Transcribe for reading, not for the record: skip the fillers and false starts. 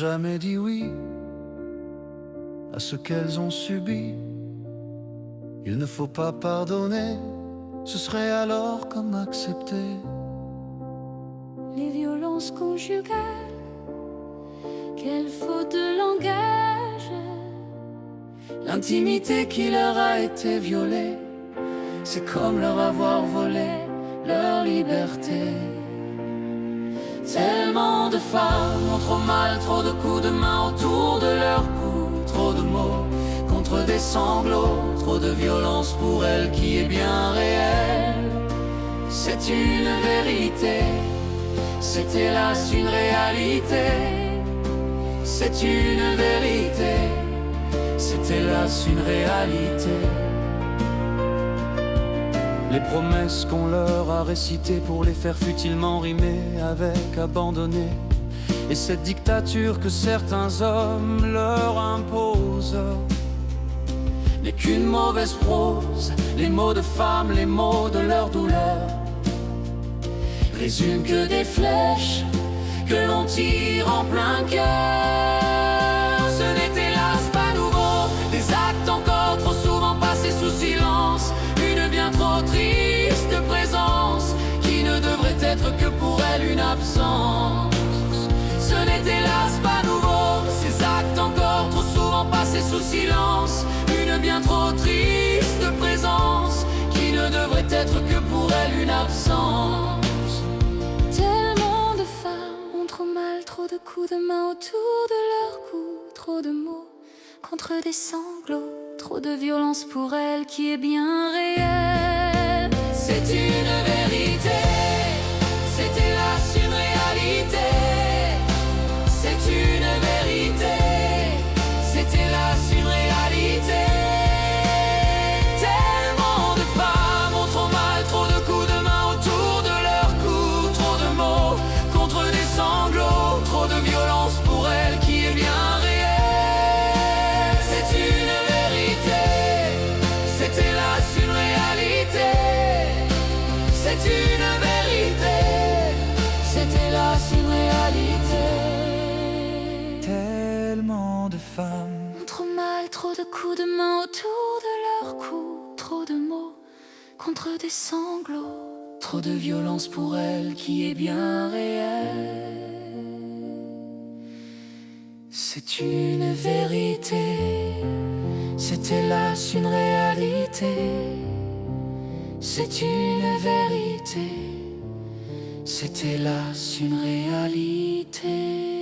jamais dit oui à ce qu'elles ont subi. Il ne faut pas pardonner, ce serait alors comme accepter les violences conjugales. Quelle faute de langage, l'intimité qui leur a été violée. C'est comme leur avoir volé leur liberté. Tellement de femmes ont trop mal, trop de coups de main autour de leur cou. Trop de mots contre des sanglots, trop de violence pour elles qui est bien réelle. C'est une vérité, c'est hélas une réalité. C'est une vérité, c'est hélas une réalité. Les promesses qu'on leur a récitées pour les faire futilement rimer avec abandonner. Et cette dictature que certains hommes leur imposent n'est qu'une mauvaise prose. Les mots de femmes, les mots de leur douleur résument que des flèches que l'on tire en plein cœur. Ce n'est hélas pas nouveau, des actes encore trop souvent passés sous silence. Une bien trop triste présence qui ne devrait être que pour elle une absence. Ce n'est hélas pas nouveau, ces actes encore trop souvent passés sous silence. Une bien trop triste présence qui ne devrait être que pour elle une absence. tellement de femmes ont trop mal, trop de coups de main autour de leur cou. Trop de mots contre des sanglots, trop de violence pour elle qui est bien réelle. C'est une vérité, c'est hélas une réalité. C'est une vérité, c'est hélas une réalité. Tellement de femmes ont trop mal, trop de coups de main autour de leur cou. Trop de mots contre des sanglots, trop de violence pour elles qui est bien réelle. C'est une vérité, c'est hélas une réalité. C'est une vérité, c'est hélas une réalité. Tellement de femmes Ont trop mal, trop de coups de main autour de leur cou. Trop de mots contre des sanglots, trop de violence pour elle qui est bien réelle. C'est une vérité, c'est hélas une réalité. C'est une vérité, c'est hélas une réalité.